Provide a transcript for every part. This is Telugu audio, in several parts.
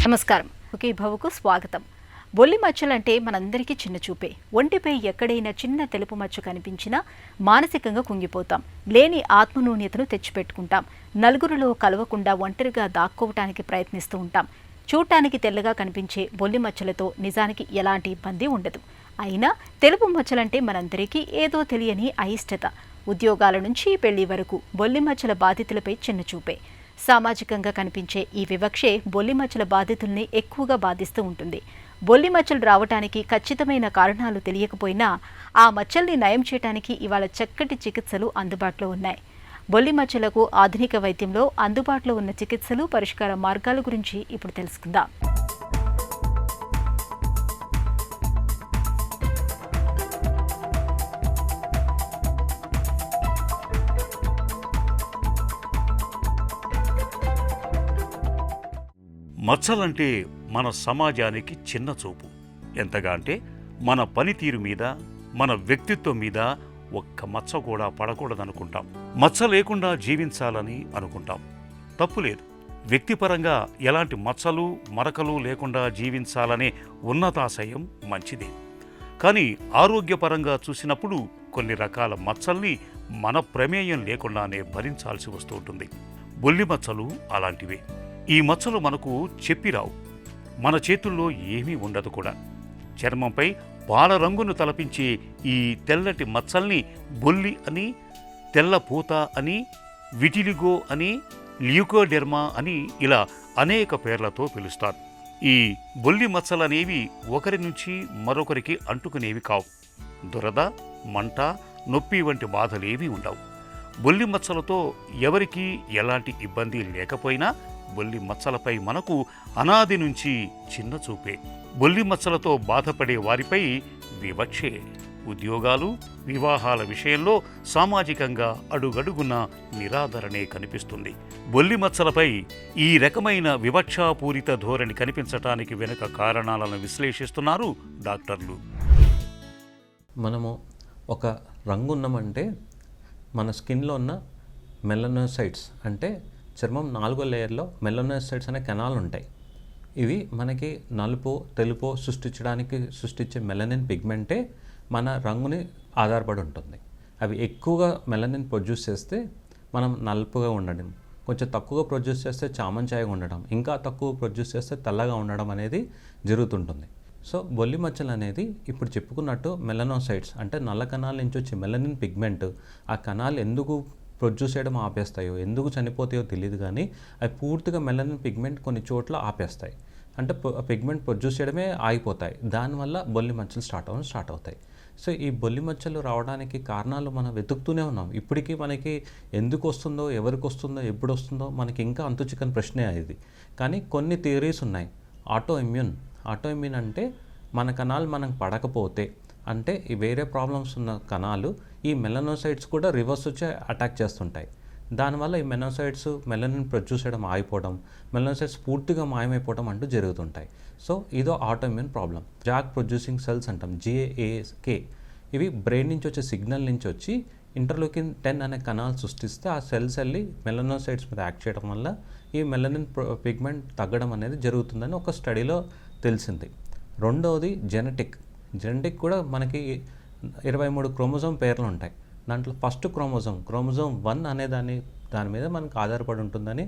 నమస్కారం. ఒకే భవకు స్వాగతం. బొల్లి మచ్చలంటే మనందరికీ చిన్న చూపే. ఒంటిపై ఎక్కడైనా చిన్న తెలుపు మచ్చ కనిపించినా మానసికంగా కుంగిపోతాం. లేని ఆత్మనూన్యతను తెచ్చిపెట్టుకుంటాం. నలుగురిలో కలవకుండా ఒంటరిగా దాక్కోవటానికి ప్రయత్నిస్తూ ఉంటాం. చూడటానికి తెల్లగా కనిపించే బొల్లి మచ్చలతో నిజానికి ఎలాంటి ఇబ్బంది ఉండదు. అయినా తెలుపు మచ్చలంటే మనందరికీ ఏదో తెలియని అయిష్టత. ఉద్యోగాల నుంచి పెళ్లి వరకు బొల్లి మచ్చల బాధితులపై చిన్న చూపే. సామాజికంగా కనిపించే ఈ వివక్షే బొల్లి మచ్చల బాధితుల్ని ఎక్కువగా బాధిస్తూ ఉంటుంది. బొల్లి మచ్చలు రావటానికి ఖచ్చితమైన కారణాలు తెలియకపోయినా ఆ మచ్చల్ని నయం చేయడానికి ఇవాళ చక్కటి చికిత్సలు అందుబాటులో ఉన్నాయి. బొల్లి మచ్చలకు ఆధునిక వైద్యంలో అందుబాటులో ఉన్న చికిత్సలు, పరిష్కార మార్గాల గురించి ఇప్పుడు తెలుసుకుందాం. మచ్చలంటే మన సమాజానికి చిన్న చూపు. ఎంతగా అంటే మన పనితీరు మీద, మన వ్యక్తిత్వం మీద ఒక్క మచ్చ కూడా పడకూడదనుకుంటాం. మచ్చ లేకుండా జీవించాలని అనుకుంటాం. తప్పులేదు. వ్యక్తిపరంగా ఎలాంటి మచ్చలు, మరకలు లేకుండా జీవించాలనే ఉన్నతాశయం మంచిదే. కానీ ఆరోగ్యపరంగా చూసినప్పుడు కొన్ని రకాల మచ్చల్ని మన ప్రమేయం లేకుండానే భరించాల్సి వస్తూ ఉంటుంది. బొల్లి మచ్చలు అలాంటివే. ఈ మచ్చలు మనకు చెప్పిరావు. మన చేతుల్లో ఏమీ ఉండదు కూడా. చర్మంపై పాల రంగును తలపించే ఈ తెల్లటి మచ్చల్ని బొల్లి అని, తెల్లపూత అని, విటిలిగో అని, ల్యూకోడెర్మా అని ఇలా అనేక పేర్లతో పిలుస్తారు. ఈ బొల్లి మచ్చలనేవి ఒకరి నుంచి మరొకరికి అంటుకునేవి కావు. దురద, మంట, నొప్పి వంటి బాధలేవీ ఉండవు. బొల్లి మచ్చలతో ఎవరికీ ఎలాంటి ఇబ్బంది లేకపోయినా బొల్లి మచ్చలపై మనకు అనాది నుంచి చిన్న చూపే. బొల్లి మచ్చలతో బాధపడే వారిపై వివక్షే. ఉద్యోగాలు, వివాహాల విషయంలో సామాజికంగా అడుగడుగున నిరాదరణే కనిపిస్తుంది. బొల్లి మచ్చలపై ఈ రకమైన వివక్షాపూరిత ధోరణి కనిపించటానికి వెనుక కారణాలను విశ్లేషిస్తున్నారు డాక్టర్లు. మనము ఒక రంగు ఉన్నామంటే మన స్కిన్లో ఉన్న మెలనోసైట్స్ అంటే చర్మం 4వ లేయర్లో మెలనోసైట్స్ అనే కణాలు ఉంటాయి. ఇవి మనకి నలుపు, తెలుపు సృష్టించే మెలనిన్ పిగ్మెంటే మన రంగుని ఆధారపడి ఉంటుంది. అవి ఎక్కువగా మెలనిన్ ప్రొడ్యూస్ చేస్తే మనం నలుపుగా ఉండడం, కొంచెం తక్కువగా ప్రొడ్యూస్ చేస్తే చామంచాయగా ఉండడం, ఇంకా తక్కువ ప్రొడ్యూస్ చేస్తే తెల్లగా ఉండడం అనేది జరుగుతుంటుంది. సో బొల్లి మచ్చలు అనేది ఇప్పుడు చెప్పుకున్నట్టు మెలనోసైట్స్ అంటే నల్ల కణాల నుంచి వచ్చే మెలనిన్ పిగ్మెంట్ ఆ కణాలు ఎందుకు ప్రొడ్యూస్ చేయడం ఆపేస్తాయో, ఎందుకు చనిపోతాయో తెలియదు, కానీ అవి పూర్తిగా మెలనిన్ పిగ్మెంట్ కొన్ని చోట్ల ఆపేస్తాయి. అంటే పిగ్మెంట్ ప్రొడ్యూస్ చేయడమే ఆగిపోతాయి. దానివల్ల బొల్లి మచ్చలు స్టార్ట్ అవుతాయి. సో ఈ బొల్లి మచ్చలు రావడానికి కారణాలు మనం వెతుకుతూనే ఉన్నాం. ఇప్పటికీ మనకి ఎందుకు వస్తుందో, ఎవరికి వస్తుందో, ఎప్పుడు వస్తుందో మనకి ఇంకా అంతు చిక్కని ప్రశ్నే ఇది. కానీ కొన్ని థియరీస్ ఉన్నాయి. ఆటో ఇమ్యూన్ అంటే మన కణాలు మనకు పడకపోతే, అంటే ఈ వేరే ప్రాబ్లమ్స్ ఉన్న కణాలు ఈ మెలనోసైట్స్ కూడా రివర్స్ వచ్చి అటాక్ చేస్తుంటాయి. దానివల్ల ఈ మెలనోసైట్స్ మెలనిన్ ప్రొడ్యూస్ చేయడం ఆగిపోవడం, మెలనోసైట్స్ పూర్తిగా మాయమైపోవడం అంటూ జరుగుతుంటాయి. సో ఇదో autoimmune problem. Jack producing cells అంటాం, GAK. ఇవి బ్రెయిన్ నుంచి వచ్చే సిగ్నల్ నుంచి వచ్చి ఇంటర్లూకిన్ 10 అనే కణాలు సృష్టిస్తే ఆ సెల్స్ వెళ్ళి మెలనోసైట్స్ మీద యాక్ట్ చేయడం వల్ల ఈ మెలనిన్ పిగ్మెంట్ తగ్గడం అనేది జరుగుతుందని ఒక స్టడీలో తెలిసింది. రెండవది జెనెటిక్ కూడా మనకి 23 క్రోమోజోమ్ పేర్లు ఉంటాయి. దాంట్లో ఫస్ట్ క్రోమోజోమ్ 1 అనే దాని మీద మనకు ఆధారపడి ఉంటుందని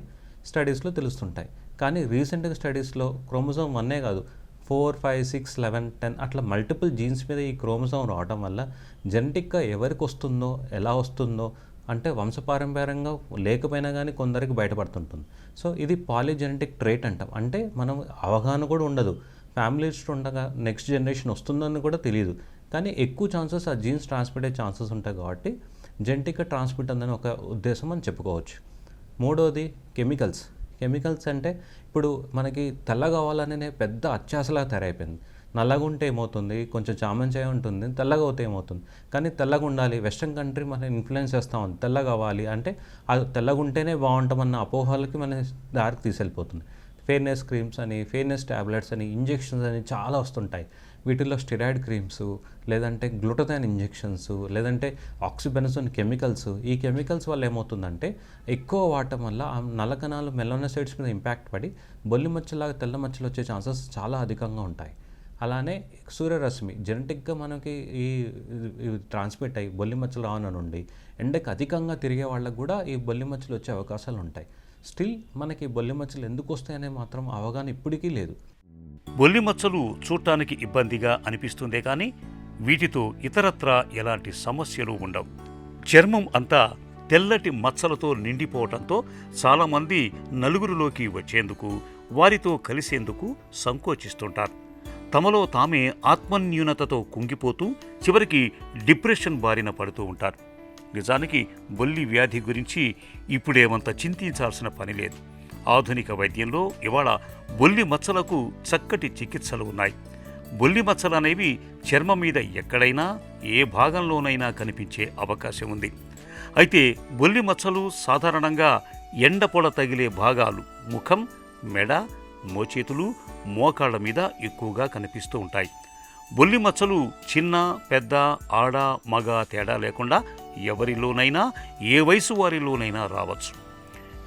స్టడీస్లో తెలుస్తుంటాయి. కానీ రీసెంట్గా స్టడీస్లో క్రోమోజోమ్ 1 కాదు, 4, 5, 6, 11, 10 అట్లా మల్టిపుల్ జీన్స్ మీద ఈ క్రోమోజోమ్ రావడం వల్ల జెనెటిక్గా ఎవరికి వస్తుందో, ఎలా వస్తుందో అంటే వంశపారంపర్యంగా లేకపోయినా కానీ కొందరికి బయటపడుతుంటుంది. సో ఇది పాలిజెనెటిక్ ట్రేట్ అంటాం. అంటే మనం అవగాహన కూడా ఉండదు, ఫ్యామిలీస్ ఉండగా నెక్స్ట్ జనరేషన్ వస్తుందని కూడా తెలియదు, కానీ ఎక్కువ ఛాన్సెస్ ఆ జీన్స్ ట్రాన్స్మిట్ అయ్యే ఛాన్సెస్ ఉంటాయి. కాబట్టి జెనెటిక్గా ట్రాన్స్మిట్ అందని ఒక ఉద్దేశం అని చెప్పుకోవచ్చు. మూడవది కెమికల్స్ అంటే ఇప్పుడు మనకి తెల్ల కావాలనే పెద్ద అత్యాసలా తయారైపోయింది. నల్లగా ఉంటే ఏమవుతుంది, కొంచెం చామంచాయ ఉంటుంది, తెల్లగా అవుతే ఏమవుతుంది. కానీ తెల్లగా ఉండాలి, వెస్ట్రన్ కంట్రీ మనం ఇన్ఫ్లుయెన్స్ చేస్తూ ఉంది, తెల్లగా కావాలి అంటే అది తెల్లగా ఉంటేనే బాగుంటామన్న అపోహలకి మన దారికి తీసుకెళ్ళిపోతుంది. ఫెయిర్నెస్ క్రీమ్స్ అని, ఫెయిర్నెస్ ట్యాబ్లెట్స్ అని, ఇంజెక్షన్స్ అని చాలా వస్తుంటాయి. వీటిల్లో స్టెరాయిడ్ క్రీమ్స్, లేదంటే గ్లూటథైన్ ఇంజెక్షన్స్, లేదంటే ఆక్సిబెనజోన్ కెమికల్స్. ఈ కెమికల్స్ వల్ల ఏమవుతుందంటే ఎక్కువ వాడటం వల్ల ఆ నల్ల కణాలు మెలనోసైట్స్ మీద ఇంపాక్ట్ పడి బొల్లి మచ్చలాగా తెల్ల మచ్చలు వచ్చే ఛాన్సెస్ చాలా అధికంగా ఉంటాయి. అలానే సూర్యరశ్మి జెనెటిక్గా మనకి ఈ ట్రాన్స్మిట్ అయ్యి బొల్లి మచ్చలు రావడం నుండి ఎండకు అధికంగా తిరిగే వాళ్ళకు కూడా ఈ బొల్లి మచ్చలు వచ్చే అవకాశాలు ఉంటాయి. స్టిల్ మనకి బొల్లి మచ్చలు ఎందుకు వస్తాయనే మాత్రం అవగాహన ఇప్పటికీ లేదు. బొల్లి మచ్చలు చూడటానికి ఇబ్బందిగా అనిపిస్తుందే కానీ వీటితో ఇతరత్రా ఎలాంటి సమస్యలు ఉండవు. చర్మం అంతా తెల్లటి మచ్చలతో నిండిపోవటంతో చాలామంది నలుగురిలోకి వచ్చేందుకు, వారితో కలిసేందుకు సంకోచిస్తుంటారు. తమలో తామే ఆత్మన్యూనతతో కుంగిపోతూ చివరికి డిప్రెషన్ బారిన పడుతూ ఉంటారు. నిజానికి బొల్లి వ్యాధి గురించి ఇప్పుడేమంత చింతించాల్సిన పని లేదు. ఆధునిక వైద్యంలో ఇవాళ బొల్లి మచ్చలకు చక్కటి చికిత్సలు ఉన్నాయి. బొల్లి మచ్చలు అనేవి చర్మం మీద ఎక్కడైనా ఏ భాగంలోనైనా కనిపించే అవకాశం ఉంది. అయితే బొల్లి మచ్చలు సాధారణంగా ఎండపొడ తగిలే భాగాలు ముఖం, మెడ, మోచేతులు, మోకాళ్ల మీద ఎక్కువగా కనిపిస్తూ ఉంటాయి. బొల్లి మచ్చలు చిన్న, పెద్ద, ఆడ, మగ తేడా లేకుండా ఎవరిలోనైనా ఏ వయసు వారిలోనైనా రావచ్చు.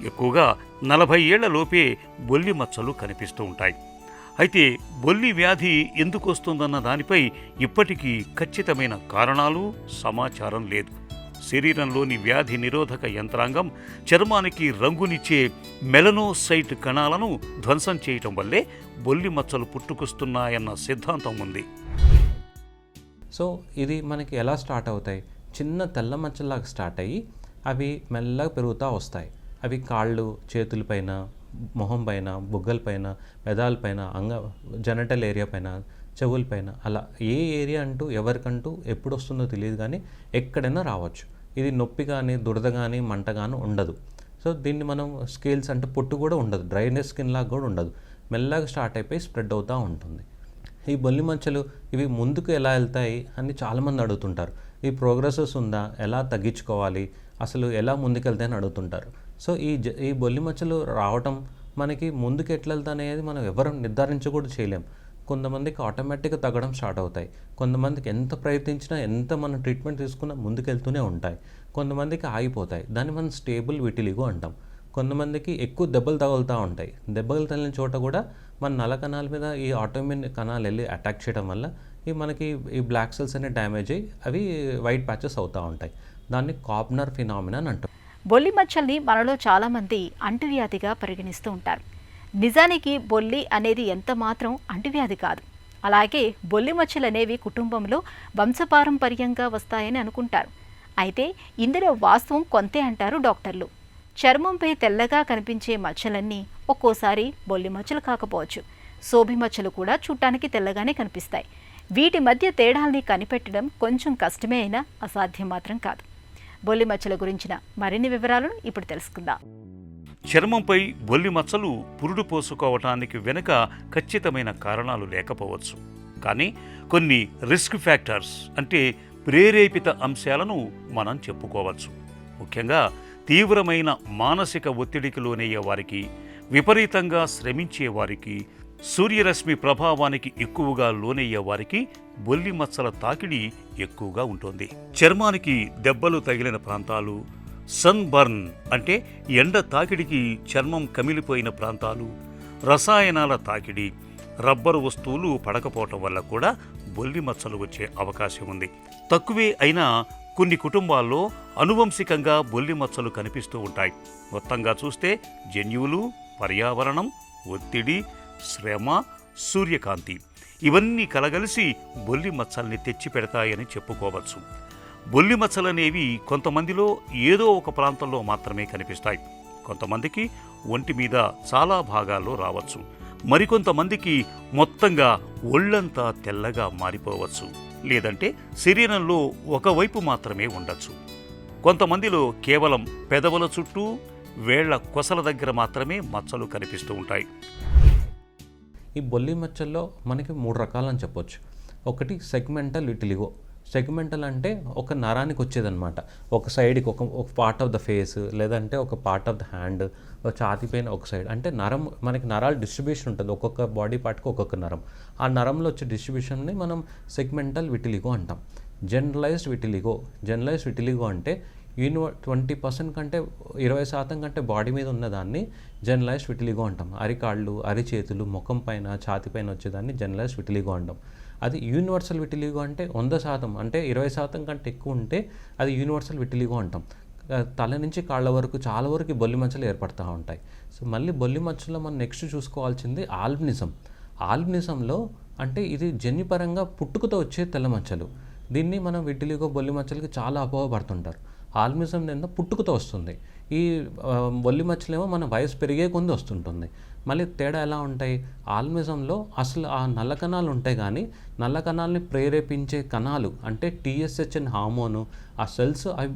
ఎక్కువగా 40 ఏళ్ల లోపే బొల్లి మచ్చలు కనిపిస్తూ ఉంటాయి. అయితే బొల్లి వ్యాధి ఎందుకు వస్తుందన్న దానిపై ఇప్పటికీ ఖచ్చితమైన కారణాలు, సమాచారం లేదు. శరీరంలోని వ్యాధి నిరోధక యంత్రాంగం చర్మానికి రంగునిచ్చే మెలనోసైట్ కణాలను ధ్వంసం చేయటం వల్లే బొల్లి మచ్చలు పుట్టుకొస్తున్నాయన్న సిద్ధాంతం ఉంది. సో ఇది మనకి ఎలా స్టార్ట్ అవుతాయి? చిన్న తెల్ల మచ్చల్లాగా స్టార్ట్ అయ్యి అవి మెల్లగా పెరుగుతూ వస్తాయి. అవి కాళ్ళు, చేతులపైన, మొహం పైన, బుగ్గలపైన, పెదాలపైన, జెనటల్ ఏరియా పైన, చెవులపైన, అలా ఏ ఏరియా అంటూ ఎవరికంటూ ఎప్పుడు వస్తుందో తెలియదు, కానీ ఎక్కడైనా రావచ్చు. ఇది నొప్పి కానీ, దురద కానీ, మంట కానీ ఉండదు. సో దీన్ని మనం స్కేల్స్ అంటే పొట్టు కూడా ఉండదు, డ్రైనెస్ స్కిన్ లాగా కూడా ఉండదు. మెల్లగా స్టార్ట్ అయిపోయి స్ప్రెడ్ అవుతూ ఉంటుంది. ఈ బొల్లి మచ్చలు ఇవి ముందుకు ఎలా వెళ్తాయి అని చాలామంది అడుగుతుంటారు. ఈ ప్రోగ్రెసెస్ ఉందా, ఎలా తగ్గించుకోవాలి, అసలు ఎలా ముందుకెళ్తాయి అని అడుగుతుంటారు. సో ఈ బొల్లి మచ్చలు రావటం మనకి ముందుకు ఎట్లా వెళ్తా అనేది మనం ఎవరు నిర్ధారించకూడదు, చేయలేం. కొంతమందికి ఆటోమేటిక్గా తగ్గడం స్టార్ట్ అవుతాయి. కొంతమందికి ఎంత ప్రయత్నించినా, ఎంత మనం ట్రీట్మెంట్ తీసుకున్నా ముందుకెళ్తూనే ఉంటాయి. కొంతమందికి ఆగిపోతాయి. దాన్ని మనం స్టేబుల్ విటిలిగో అంటాం. కొంతమందికి ఎక్కువ దెబ్బలు తగులుతూ ఉంటాయి. దెబ్బలు తగిలిన చోట కూడా మన నల్ల కణాల మీద ఈ ఆటోమిన్ కణాలు వెళ్ళి అటాక్ చేయడం వల్ల మనకి ఈ బ్లాక్ సెల్స్ అనేవి డ్యామేజ్ అయ్యి అవి వైట్ ప్యాచెస్ అవుతూ ఉంటాయి. దాన్ని కాబ్నర్ ఫినామినా అని అంటాం. బొల్లి మచ్చల్ని మనలో చాలామంది అంటువ్యాధిగా పరిగణిస్తూ ఉంటారు. నిజానికి బొల్లి అనేది ఎంత మాత్రం అంటువ్యాధి కాదు. అలాగే బొల్లి మచ్చలు అనేవి కుటుంబంలో వంశపారంపర్యంగా వస్తాయని అనుకుంటారు. అయితే ఇందులో వాస్తవం కొంతే అంటారు డాక్టర్లు. చర్మంపై తెల్లగా కనిపించే మచ్చలన్నీ ఒక్కోసారి బొల్లి మచ్చలు కాకపోవచ్చు. సోభి మచ్చలు కూడా చూడటానికి తెల్లగానే కనిపిస్తాయి. వీటి మధ్య తేడాల్ని కనిపెట్టడం కొంచెం కష్టమే అయినా అసాధ్యం మాత్రం కాదు. బొల్లి మచ్చల గురించిన మరిన్ని వివరాలను ఇప్పుడు తెలుసుకుందాం. చర్మంపై బొల్లి మచ్చలు పురుడు పోసుకోవటానికి వెనుక ఖచ్చితమైన కారణాలు లేకపోవచ్చు. కానీ కొన్ని రిస్క్ ఫ్యాక్టర్స్ అంటే ప్రేరేపిత అంశాలను మనం చెప్పుకోవచ్చు. ముఖ్యంగా తీవ్రమైన మానసిక ఒత్తిడికి లోనయ్యే వారికి, విపరీతంగా శ్రమించే వారికి, సూర్యరశ్మి ప్రభావానికి ఎక్కువగా లోనయ్యే వారికి బొల్లి మచ్చల తాకిడి ఎక్కువగా ఉంటుంది. చర్మానికి దెబ్బలు తగిలిన ప్రాంతాలు, సన్ బర్న్ అంటే ఎండ తాకిడికి చర్మం కమిలిపోయిన ప్రాంతాలు, రసాయనాల తాకిడి, రబ్బరు వస్తువులు పడకపోవటం వల్ల కూడా బొల్లి మచ్చలు వచ్చే అవకాశం ఉంది. తక్కువే అయినా కొన్ని కుటుంబాల్లో అనువంశికంగా బొల్లి మచ్చలు కనిపిస్తూ ఉంటాయి. మొత్తంగా చూస్తే జన్యువులు, పర్యావరణం, ఒత్తిడి, శ్రమ, సూర్యకాంతి ఇవన్నీ కలగలిసి బొల్లి మచ్చల్ని తెచ్చిపెడతాయని చెప్పుకోవచ్చు. బొల్లి మచ్చలనేవి కొంతమందిలో ఏదో ఒక ప్రాంతంలో మాత్రమే కనిపిస్తాయి. కొంతమందికి ఒంటి మీద చాలా భాగాల్లో రావచ్చు. మరికొంతమందికి మొత్తంగా ఒళ్ళంతా తెల్లగా మారిపోవచ్చు. లేదంటే శరీరంలో ఒకవైపు మాత్రమే ఉండొచ్చు. కొంతమందిలో కేవలం పెదవుల చుట్టూ, వేళ్ల కొసల దగ్గర మాత్రమే మచ్చలు కనిపిస్తూ ఉంటాయి. ఈ బొల్లి మచ్చల్లో మనకి 3 రకాలని చెప్పొచ్చు. ఒకటి సెగ్మెంటల్ విటిలిగో సెగ్మెంటల్ అంటే ఒక నరానికి వచ్చేదన్నమాట, ఒక సైడ్కి ఒక పార్ట్ ఆఫ్ ద ఫేస్, లేదంటే ఒక పార్ట్ ఆఫ్ ద హ్యాండ్, ఛాతీ పైన ఒక సైడ్. అంటే నరం, మనకి నరాల డిస్ట్రిబ్యూషన్ ఉంటుంది, ఒక్కొక్క బాడీ పార్ట్కి ఒక్కొక్క నరం. ఆ నరంలో వచ్చే డిస్ట్రిబ్యూషన్ని మనం సెగ్మెంటల్ విటిలిగో అంటాం. జనరలైజ్డ్ విటిలిగో అంటే 20% కంటే 20% కంటే బాడీ మీద ఉన్నదాన్ని జనరలైజ్డ్ విటిలిగో అంటాం. అరికాళ్ళు, అరిచేతులు, ముఖం పైన, ఛాతీ పైన వచ్చేదాన్ని జనరలైజ్డ్ విటిలిగో అంటాం. అది యూనివర్సల్ విటిలిగో అంటే 100%, అంటే 20% కంటే ఎక్కువ ఉంటే అది యూనివర్సల్ విటిలిగో అంటాం. తల నుంచి కాళ్ళ వరకు చాలా వరకు బొల్లి మచ్చలు ఏర్పడుతూ ఉంటాయి. సో మళ్ళీ బొల్లి మచ్చల్లో మనం నెక్స్ట్ చూసుకోవాల్సింది ఆల్బినిజంలో అంటే ఇది జన్యుపరంగా పుట్టుకతో వచ్చే తెల్ల మచ్చలు. దీన్ని మనం విటిలిగో, బొల్లి మచ్చలకి చాలా అపోహపడుతుంటారు. ఆల్బినిజం నింద పుట్టుకతో వస్తుంది. ఈ బొల్లి మచ్చలేమో మన వయసు పెరిగే కొంది వస్తుంటుంది. మళ్ళీ తేడా ఎలా ఉంటాయి? ఆల్బినిజంలో అసలు ఆ నల్ల కణాలు ఉంటాయి, కానీ నల్ల కణాలని ప్రేరేపించే కణాలు అంటే TSH అనే హార్మోను ఆ సెల్స్ అవి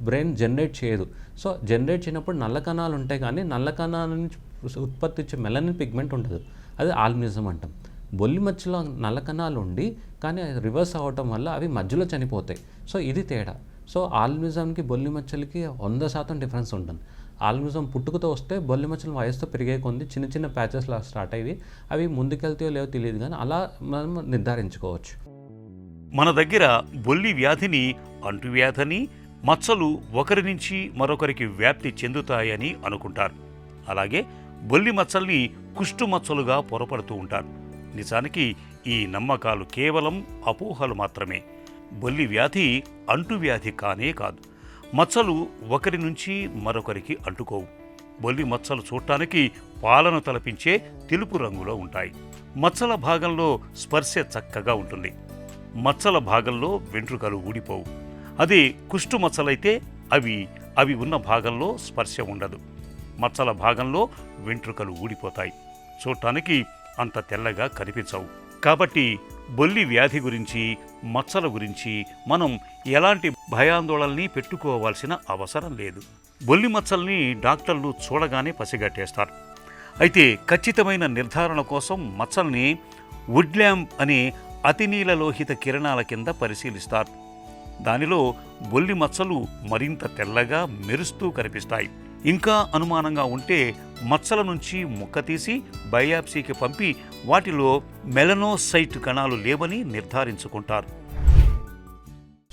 బ్రెయిన్ జనరేట్ చేయదు. సో జనరేట్ చేయనప్పుడు నల్ల కణాలు ఉంటాయి, కానీ నల్ల కణాల నుంచి ఉత్పత్తి ఇచ్చే మెలనిన్ పిగ్మెంట్ ఉండదు. అది ఆల్బినిజం అంటాం. బొల్లి మచ్చలో నల్ల కణాలు ఉండి కానీ అది రివర్స్ అవ్వటం వల్ల అవి మధ్యలో చనిపోతాయి. సో ఇది తేడా. సో ఆల్బినిజంకి బొల్లి మచ్చలకి 100% డిఫరెన్స్ ఉంటుంది. ఆల్బినిజం పుట్టుకతో వస్తే, బొల్లి మచ్చలు వయసుతో పెరిగే కొంది చిన్న చిన్న ప్యాచెస్లా స్టార్ట్ అయ్యి అవి ముందుకెళ్తాయో లేవో తెలియదు, కానీ అలా మనం నిర్ధారించుకోవచ్చు. మన దగ్గర బొల్లి వ్యాధిని అంటువ్యాధని, మచ్చలు ఒకరి నుంచి మరొకరికి వ్యాప్తి చెందుతాయని అనుకుంటారు. అలాగే బొల్లి మచ్చల్ని కుష్టు మచ్చలుగా పొరపడుతూ ఉంటారు. నిజానికి ఈ నమ్మకాలు కేవలం అపోహలు మాత్రమే. బొల్లి వ్యాధి అంటువ్యాధి కానే కాదు. మచ్చలు ఒకరి నుంచి మరొకరికి అంటుకోవు. బొల్లి మచ్చలు చూడటానికి పాలను తలపించే తెలుపు రంగులో ఉంటాయి. మచ్చల భాగంలో స్పర్శ చక్కగా ఉంటుంది. మచ్చల భాగంలో వెంట్రుకలు ఊడిపోవు. అదే కుష్టు మచ్చలైతే అవి ఉన్న భాగంలో స్పర్శ ఉండదు. మచ్చల భాగంలో వెంట్రుకలు ఊడిపోతాయి. చూడటానికి అంత తెల్లగా కనిపించవు. కాబట్టి బొల్లి వ్యాధి గురించి, మచ్చల గురించి మనం ఎలాంటి భయాందోళనని పెట్టుకోవాల్సిన అవసరం లేదు. బొల్లి మచ్చల్ని డాక్టర్లు చూడగానే పసిగట్టేస్తారు. అయితే ఖచ్చితమైన నిర్ధారణ కోసం మచ్చల్ని వుడ్ ల్యాంప్ అనే అతినీలలోహిత కిరణాల కింద పరిశీలిస్తారు. దానిలో బొల్లి మచ్చలు మరింత తెల్లగా మెరుస్తూ కనిపిస్తాయి. ఇంకా అనుమానంగా ఉంటే మచ్చల నుంచి ముక్క తీసి బయాప్సీకి పంపి వాటిలో మెలనోసైట్ కణాలు లేవని నిర్ధారించుకుంటారు.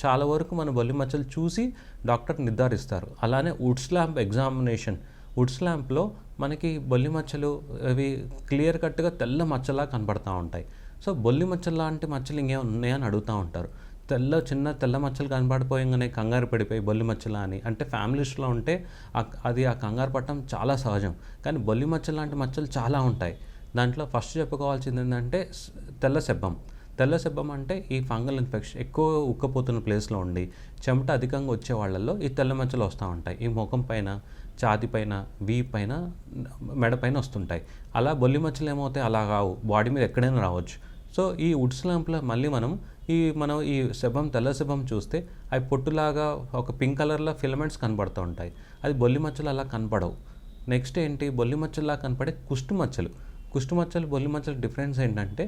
చాలా వరకు మన బొల్లి మచ్చలు చూసి డాక్టర్ నిర్ధారిస్తారు. అలానే వుడ్స్ ల్యాంప్లో మనకి బొల్లి మచ్చలు అవి క్లియర్ కట్గా తెల్ల మచ్చలా కనబడతా ఉంటాయి. సో బొల్లి మచ్చలు లాంటి మచ్చలు ఇంకేం ఉన్నాయని అడుగుతూ ఉంటారు. చిన్న తెల్ల మచ్చలు కనబడిపోయంగానే కంగారు పడిపోయి బొల్లి మచ్చలా అని అంటే ఫ్యామిలీస్లో ఉంటే అది ఆ కంగారు పడటం చాలా సహజం. కానీ బొల్లి మచ్చలు లాంటి మచ్చలు చాలా ఉంటాయి. దాంట్లో ఫస్ట్ చెప్పుకోవాల్సింది ఏంటంటే తెల్ల సెబ్బం అంటే ఈ ఫంగల్ ఇన్ఫెక్షన్ ఎక్కువ ఉక్కపోతున్న ప్లేస్లో ఉండి చెమట అధికంగా వచ్చే వాళ్ళల్లో ఈ తెల్ల మచ్చలు వస్తూ ఉంటాయి. ఈ ముఖం పైన, ఛాతీ పైన, వీప్ పైన, మెడ పైన వస్తుంటాయి. అలా బొల్లి మచ్చలు ఏమవుతాయి? అలా కావు, బాడీ మీద ఎక్కడైనా రావచ్చు. సో ఈ వుడ్స్ ల్యాంప్లో మళ్ళీ మనం ఈ తెల్ల సెబ్బం చూస్తే అవి పొట్టులాగా ఒక పింక్ కలర్లో ఫిలమెంట్స్ కనబడుతూ ఉంటాయి. అది బొల్లి మచ్చలు అలా కనపడవు. నెక్స్ట్ ఏంటి? బొల్లి మచ్చల్లా కనపడే కుష్టు మచ్చలు బొల్లి మచ్చలు డిఫరెన్స్ ఏంటంటే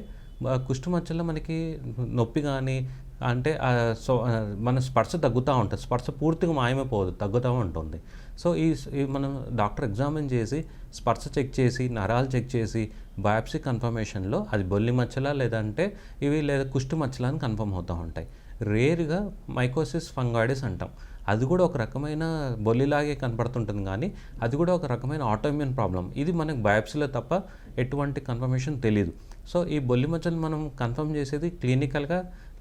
కుష్టు మచ్చల్లో మనకి నొప్పి కానీ అంటే మన స్పర్శ తగ్గుతూ ఉంటుంది. స్పర్శ పూర్తిగా మాయమైపోదు, తగ్గుతూ ఉంటుంది. సో ఈ మనం డాక్టర్ ఎగ్జామిన్ చేసి స్పర్శ చెక్ చేసి, నరాలు చెక్ చేసి, బయాప్సీ కన్ఫర్మేషన్లో అది బొల్లి మచ్చలా లేదంటే లేదా కుష్టు మచ్చలా అని కన్ఫర్మ్ అవుతూ ఉంటాయి. రేర్గా మైకోసిస్ ఫంగాయిడిస్ అంటాం. అది కూడా ఒక రకమైన బొల్లిలాగే కనపడుతుంటుంది, కానీ అది కూడా ఒక రకమైన ఆటోఇమ్యూన్ ప్రాబ్లం. ఇది మనకు బయాప్సీలో తప్ప ఎటువంటి కన్ఫర్మేషన్ తెలియదు. సో ఈ బొల్లి మచ్చలు మనం కన్ఫర్మ్ చేసేది క్లినికల్గా,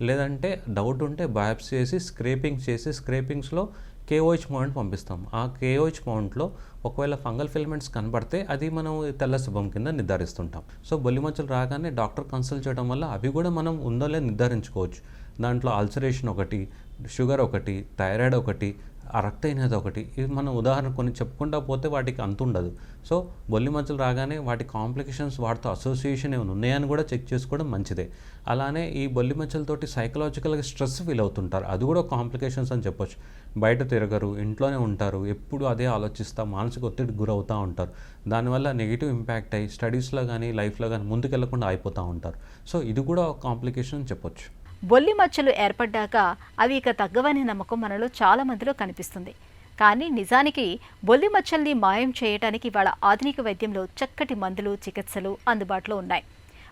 లేదంటే డౌట్ ఉంటే బయాప్సీ చేసి స్క్రేపింగ్స్లో KOH మౌంట్ పంపిస్తాం. ఆ KOH మౌంట్లో ఒకవేళ ఫంగల్ ఫిలమెంట్స్ కనబడితే అది మనం తెల్ల శుభం కింద నిర్ధారిస్తుంటాం. సో బొల్లి మచ్చలు రాగానే డాక్టర్ కన్సల్ట్ చేయడం వల్ల అవి కూడా మనం ఉందో లేదో నిర్ధారించుకోవచ్చు. దాంట్లో అల్సరేషన్ ఒకటి, షుగర్ ఒకటి, థైరాయిడ్ ఒకటి, ఆ రక్తహీనత ఒకటి, ఇవి మనం ఉదాహరణ కొన్ని చెప్పుకుంటా పోతే వాటికి అంతుండదు. సో బొల్లి మచ్చలు రాగానే వాటి కాంప్లికేషన్స్, వాటితో అసోసియేషన్ ఏమైనా ఉన్నాయని కూడా చెక్ చేసుకోవడం మంచిదే. అలానే ఈ బొల్లి మచ్చలతోటి సైకలాజికల్గా స్ట్రెస్ ఫీల్ అవుతుంటారు, అది కూడా కాంప్లికేషన్స్ అని చెప్పొచ్చు. బయట తిరగరు, ఇంట్లోనే ఉంటారు, ఎప్పుడు అదే ఆలోచిస్తూ మానసిక ఒత్తిడికి గురవుతూ ఉంటారు. దానివల్ల నెగిటివ్ ఇంపాక్ట్ అయ్యి స్టడీస్లో కానీ లైఫ్లో కానీ ముందుకెళ్లకుండా అయిపోతూ ఉంటారు. సో ఇది కూడా కాంప్లికేషన్ అని చెప్పొచ్చు. బొల్లి మచ్చలు ఏర్పడ్డాక అవి ఇక తగ్గవనే నమ్మకం మనలో చాలా మందిలో కనిపిస్తుంది. కానీ నిజానికి బొల్లి మచ్చల్ని మాయం చేయడానికి ఇవాళ ఆధునిక వైద్యంలో చక్కటి మందులు, చికిత్సలు అందుబాటులో ఉన్నాయి.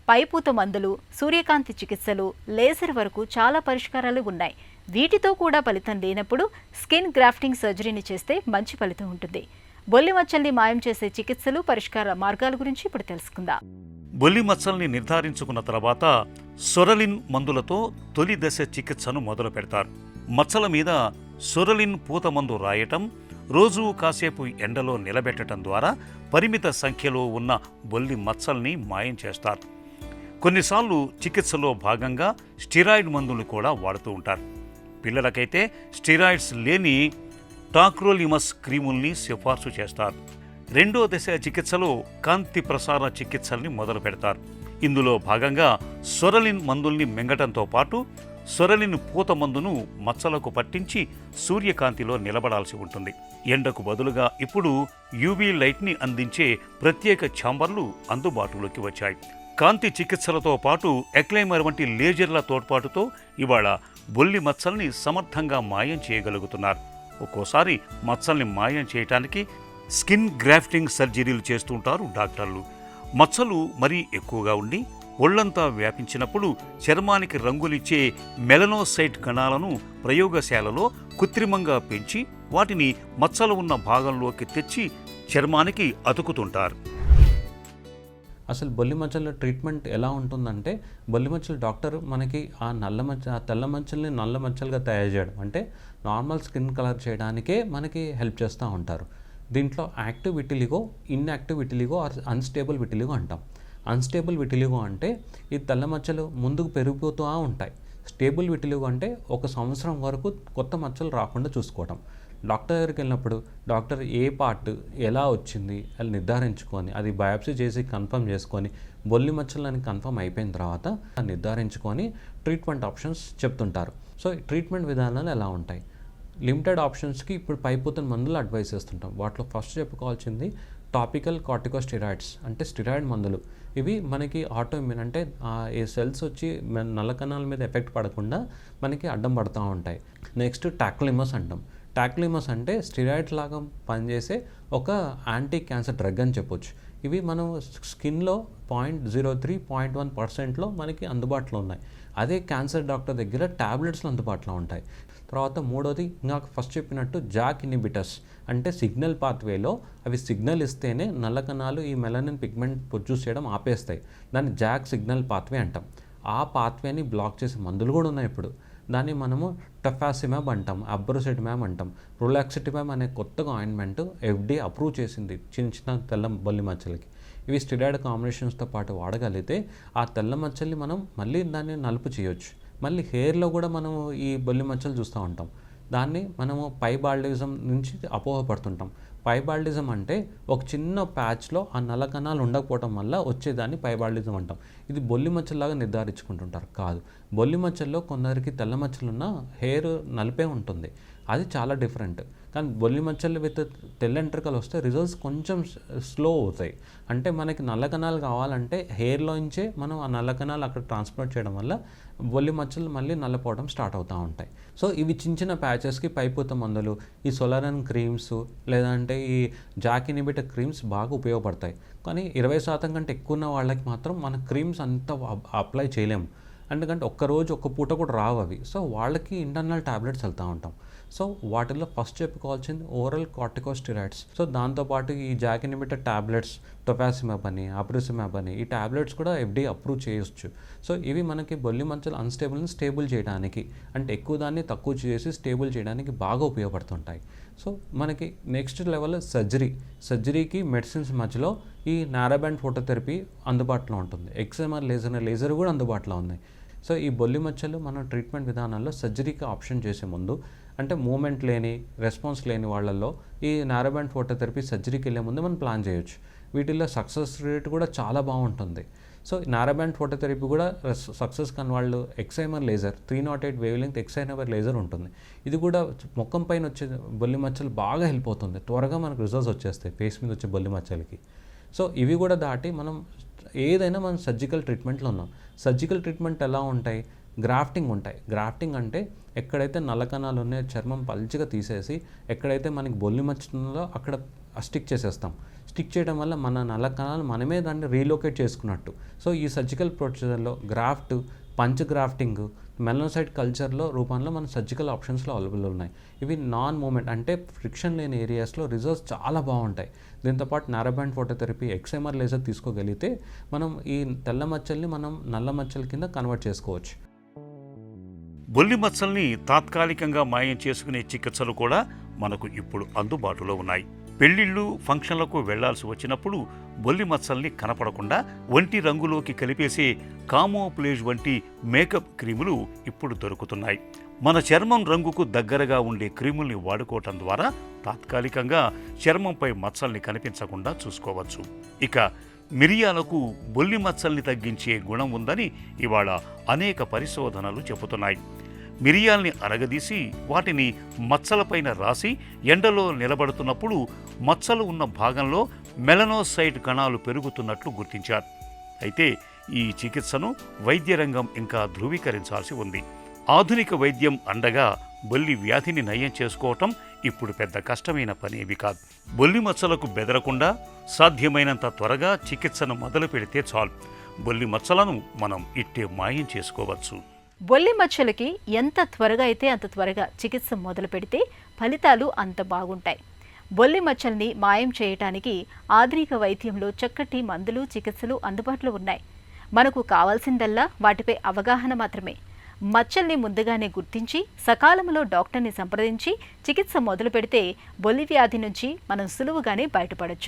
పైపూత మందులు, సూర్యకాంతి చికిత్సలు, లేజర్ వరకు చాలా పరిష్కారాలు ఉన్నాయి. వీటితో కూడా ఫలితం లేనప్పుడు స్కిన్ గ్రాఫ్టింగ్ సర్జరీని చేస్తే మంచి ఫలితం ఉంటుంది. బొల్లి మచ్చల్ని మాయం చేసే చికిత్సలు, పరిష్కార మార్గాల గురించి ఇప్పుడు తెలుసుకుందాం. బొల్లి మచ్చల్ని నిర్ధారించుకున్న తర్వాత సొరలిన్ మందులతో తొలి దశ చికిత్సను మొదలు పెడతారు. మచ్చల మీద సొరలిన్ పూత మందు రాయటం, రోజూ కాసేపు ఎండలో నిలబెట్టడం ద్వారా పరిమిత సంఖ్యలో ఉన్న బొల్లి మచ్చల్ని మాయం చేస్తారు. కొన్నిసార్లు చికిత్సలో భాగంగా స్టిరాయిడ్ మందులు కూడా వాడుతూ ఉంటారు. పిల్లలకైతే స్టిరాయిడ్స్ లేని టాక్రోలిమస్ క్రీముల్ని సిఫార్సు చేస్తారు. రెండో దశ చికిత్సలో కాంతి ప్రసార చికిత్సల్ని మొదలు పెడతారు. ఇందులో భాగంగా సొరలిన్ మందుల్ని మింగటంతో పాటు సొరలిన్ పూత మందును మచ్చలకు పట్టించి సూర్యకాంతిలో నిలబడాల్సి ఉంటుంది. ఎండకు బదులుగా ఇప్పుడు యూవీ లైట్ని అందించే ప్రత్యేక ఛాంబర్లు అందుబాటులోకి వచ్చాయి. కాంతి చికిత్సలతో పాటు ఎక్లైమర్ వంటి లేజర్ల తోడ్పాటుతో ఇవాళ బొల్లి మచ్చల్ని సమర్థంగా మాయం చేయగలుగుతున్నారు. ఒక్కోసారి మచ్చల్ని మాయం చేయటానికి స్కిన్ గ్రాఫ్టింగ్ సర్జరీలు చేస్తుంటారు డాక్టర్లు. మచ్చలు మరీ ఎక్కువగా ఉండి ఒళ్లంతా వ్యాపించినప్పుడు చర్మానికి రంగులిచ్చే మెలనోసైట్ కణాలను ప్రయోగశాలలో కృత్రిమంగా పెంచి వాటిని మచ్చలు ఉన్న భాగంలోకి తెచ్చి చర్మానికి అతుకుతుంటారు. అసలు బొల్లి మచ్చల ట్రీట్మెంట్ ఎలా ఉంటుందంటే, బొల్లి మచ్చలు డాక్టర్ మనకి ఆ తెల్ల మచ్చల్ని నల్ల మచ్చలుగా తయారు చేయడం, అంటే నార్మల్ స్కిన్ కలర్ చేయడానికే మనకి హెల్ప్ చేస్తూ ఉంటారు. దీంట్లో active vitiligo, inactive vitiligo or unstable vitiligo అంటాం. అన్స్టేబుల్ విటిలిగో అంటే ఈ తెల్ల మచ్చలు ముందుకు పెరిగిపోతూ ఉంటాయి. స్టేబుల్ విటిలిగో అంటే 1 సంవత్సరం వరకు కొత్త మచ్చలు రాకుండా చూసుకోవటం. డాక్టర్ దగ్గరికి వెళ్ళినప్పుడు డాక్టర్ ఏ పార్ట్ ఎలా వచ్చింది అది నిర్ధారించుకొని, అది బయాప్సీ చేసి కన్ఫర్మ్ చేసుకొని, బొల్లి మచ్చలని కన్ఫర్మ్ అయిపోయిన తర్వాత నిర్ధారించుకొని ట్రీట్మెంట్ ఆప్షన్స్ చెప్తుంటారు. సో ట్రీట్మెంట్ విధానాలు ఎలా ఉంటాయి? లిమిటెడ్ ఆప్షన్స్కి ఇప్పుడు పైపోతున్న మందులు అడ్వైస్ చేస్తుంటాం. వాటిలో ఫస్ట్ చెప్పుకోవాల్సింది టాపికల్ కార్టికోస్టెరాయిడ్స్, అంటే స్టిరాయిడ్ మందులు. ఇవి మనకి ఆటోఇమ్యూన్, అంటే ఏ సెల్స్ వచ్చి నల్ల కణాల మీద ఎఫెక్ట్ పడకుండా మనకి అడ్డం పడుతూ ఉంటాయి. నెక్స్ట్ టాక్లిమస్ అంటాం. టాక్లిమస్ అంటే స్టిరాయిడ్ లాగా పనిచేసే ఒక యాంటీ క్యాన్సర్ డ్రగ్ అని చెప్పొచ్చు. ఇవి మనం స్కిన్లో 0.03, 0.1%లో మనకి అందుబాటులో ఉన్నాయి. అదే క్యాన్సర్ డాక్టర్ దగ్గర ట్యాబ్లెట్స్లో అందుబాటులో ఉంటాయి. తర్వాత మూడోది, ఇంకా ఫస్ట్ చెప్పినట్టు జాక్ ఇన్హిబిటర్స్, అంటే సిగ్నల్ పాత్వేలో అవి సిగ్నల్ ఇస్తేనే నల్ల కణాలు ఈ మెలనిన్ పిగ్మెంట్ ప్రొడ్యూస్ చేయడం ఆపేస్తాయి. దాన్ని జాక్ సిగ్నల్ పాత్వే అంటాం. ఆ పాత్వేని బ్లాక్ చేసే మందులు కూడా ఉన్నాయి ఇప్పుడు. దాన్ని మనము టఫాసిమాబ్ అంటాం, అబ్రోసెటిమాబ్ అంటాం. రులాక్సిటిమాబ్ అనే కొత్తగా ఆయింట్మెంట్ FDA అప్రూవ్ చేసింది చిన్న తెల్ల బొల్లి మచ్చలకి. ఇవి స్టిరాయిడ్ కాంబినేషన్స్తో పాటు వాడగలిగితే ఆ తెల్ల మచ్చల్ని మనం మళ్ళీ దాన్ని నలుపు చేయొచ్చు. మళ్ళీ హెయిర్లో కూడా మనం ఈ బొల్లి మచ్చలు చూస్తూ ఉంటాం. దాన్ని మనము పైబాల్డిజం నుంచి అపోహపడుతుంటాం. పైబాల్డిజం అంటే ఒక చిన్న ప్యాచ్లో ఆ నల్ల కణాలు ఉండకపోవడం వల్ల వచ్చేదాన్ని పైబాల్డిజం అంటాం. ఇది బొల్లి మచ్చల్లాగా నిర్ధారించుకుంటుంటారు. కాదు, బొల్లి మచ్చల్లో కొందరికి తెల్ల మచ్చలున్న హెయిర్ నలిపే ఉంటుంది. అది చాలా డిఫరెంట్. కానీ బొల్లి మచ్చలు విత్ తెల్ల ఎంట్రికలు వస్తే రిజల్ట్స్ కొంచెం స్లో అవుతాయి. అంటే మనకి నల్ల కణాలు కావాలంటే హెయిర్లోంచే మనం ఆ నల్ల కణాలు అక్కడ ట్రాన్స్ప్లాంట్ చేయడం వల్ల బొల్లి మచ్చలు మళ్ళీ నల్లపోవడం స్టార్ట్ అవుతూ ఉంటాయి. సో ఇవి చిన్న ప్యాచెస్కి పైపూత మందులు, ఈ సొలరన్ క్రీమ్స్ లేదంటే ఈ జాక్ ఇన్హిబిటర్ క్రీమ్స్ బాగా ఉపయోగపడతాయి. కానీ 20% కంటే ఎక్కువ ఉన్న వాళ్ళకి మాత్రం మన క్రీమ్స్ అంతా అప్లై చేయలేము. ఎందుకంటే ఒక్కరోజు ఒక్క పూట కూడా రావు అవి. సో వాళ్ళకి ఇంటర్నల్ టాబ్లెట్స్ వెళ్తూ ఉంటాం. సో వాటిల్లో ఫస్ట్ చెప్పుకోవాల్సింది ఓరల్ కార్టికోస్టెరాయిడ్స్. సో దాంతోపాటు ఈ జాక్ ఇన్హిబిటర్ టాబ్లెట్స్, టొపాసిమాబ్ అని, అబ్రోసిమాబ్ అని, ఈ టాబ్లెట్స్ కూడా FDA అప్రూవ్ చేయొచ్చు. సో ఇవి మనకి బొల్లి మచ్చలు అన్స్టేబుల్ని స్టేబుల్ చేయడానికి, అంటే ఎక్కువ దాన్ని తక్కువ చేసి స్టేబుల్ చేయడానికి బాగా ఉపయోగపడుతుంటాయి. సో మనకి నెక్స్ట్ లెవెల్ సర్జరీకి మెడిసిన్స్ మధ్యలో ఈ నారోబ్యాండ్ ఫోటోథెరపీ అందుబాటులో ఉంటుంది. XMR లేజర్ కూడా అందుబాటులో ఉన్నాయి. సో ఈ బొల్లి మచ్చలు మనం ట్రీట్మెంట్ విధానాల్లో సర్జరీకి ఆప్షన్ చేసే ముందు, అంటే మూమెంట్ లేని, రెస్పాన్స్ లేని వాళ్ళల్లో ఈ నారోబ్యాండ్ ఫోటోథెరపీ సర్జరీకి వెళ్ళే ముందు మనం ప్లాన్ చేయొచ్చు. వీటిల్లో సక్సెస్ రేట్ కూడా చాలా బాగుంటుంది. సో నారోబ్యాండ్ ఫోటోథెరపీ కూడా సక్సెస్ కాని వాళ్ళు excimer laser, 308 wave length excimer laser ఉంటుంది. ఇది కూడా ముఖం పైన వచ్చే బొల్లి మచ్చలు బాగా హెల్ప్ అవుతుంది. త్వరగా మనకు రిజల్ట్స్ వచ్చేస్తాయి ఫేస్ మీద వచ్చే బొల్లి మచ్చలకి. సో ఇవి కూడా దాటి మనం ఏదైనా మనం సర్జికల్ ట్రీట్మెంట్లో ఉన్నాం. సర్జికల్ ట్రీట్మెంట్ ఎలా ఉంటాయి? గ్రాఫ్టింగ్ ఉంటాయి. గ్రాఫ్టింగ్ అంటే ఎక్కడైతే నల్ల కణాలు ఉన్నాయో చర్మం పల్చగా తీసేసి ఎక్కడైతే మనకి బొల్లి మచ్చుతుందో అక్కడ స్టిక్ చేసేస్తాం. స్టిక్ చేయడం వల్ల మన నల్ల కణాలు మనమే దాన్ని రీలోకేట్ చేసుకున్నట్టు. సో ఈ సర్జికల్ ప్రొసీజర్లో గ్రాఫ్ట్, పంచ్ గ్రాఫ్టింగ్, మెలనోసైట్ కల్చర్లో రూపంలో మన సర్జికల్ ఆప్షన్స్లో అవైలబుల్ ఉన్నాయి. ఇవి నాన్ మూమెంట్ అంటే ఫ్రిక్షన్ లేని ఏరియాస్లో రిజల్ట్స్ చాలా బాగుంటాయి. దీంతోపాటు నారోబ్యాండ్ ఫోటోథెరపీ, ఎక్స్ఎంఆర్ లేజర్ తీసుకోగలిగితే మనం ఈ తెల్ల మచ్చల్ని మనం నల్ల మచ్చల కింద కన్వర్ట్ చేసుకోవచ్చు. బొల్లి మచ్చల్ని తాత్కాలికంగా మాయం చేసుకునే చికిత్సలు కూడా మనకు ఇప్పుడు అందుబాటులో ఉన్నాయి. పెళ్లిళ్ళు, ఫంక్షన్లకు వెళ్లాల్సి వచ్చినప్పుడు బొల్లి మచ్చల్ని కనపడకుండా ఒంటి రంగులోకి కలిపేసే కామోఫ్లేజ్ వంటి మేకప్ క్రీములు ఇప్పుడు దొరుకుతున్నాయి. మన చర్మం రంగుకు దగ్గరగా ఉండే క్రీముల్ని వాడుకోవటం ద్వారా తాత్కాలికంగా చర్మంపై మచ్చల్ని కనిపించకుండా చూసుకోవచ్చు. ఇక మిరియాలకు బొల్లి మచ్చల్ని తగ్గించే గుణం ఉందని ఇవాళ అనేక పరిశోధనలు చెబుతున్నాయి. మిరియాల్ని అరగదీసి వాటిని మచ్చలపైన రాసి ఎండలో నిలబడుతున్నప్పుడు మచ్చలు ఉన్న భాగంలో మెలనోసైట్ కణాలు పెరుగుతున్నట్లు గుర్తించారు. అయితే ఈ చికిత్సను వైద్య రంగం ఇంకా ధృవీకరించాల్సి ఉంది. ఆధునిక వైద్యం అండగా బొల్లి వ్యాధిని నయం చేసుకోవటం ఇప్పుడు పెద్ద కష్టమైన పనేవి కాదు. బొల్లి మచ్చలకు బెదరకుండా సాధ్యమైనంత త్వరగా చికిత్సను మొదలు పెడితే చాలు. బొల్లి మచ్చలను మనం ఇట్టే మాయం చేసుకోవచ్చు. బొల్లి మచ్చలకి ఎంత త్వరగా అయితే అంత త్వరగా చికిత్స మొదలు పెడితే ఫలితాలు అంత బాగుంటాయి. బొల్లి మచ్చల్ని మాయం చేయటానికి ఆధునిక వైద్యంలో చక్కటి మందులు, చికిత్సలు అందుబాటులో ఉన్నాయి. మనకు కావాల్సిందల్లా వాటిపై అవగాహన మాత్రమే. మచ్చల్ని ముందుగానే గుర్తించి సకాలంలో డాక్టర్ని సంప్రదించి చికిత్స మొదలు పెడితే బొల్లి వ్యాధి నుంచి మనం సులువుగానే బయటపడొచ్చు.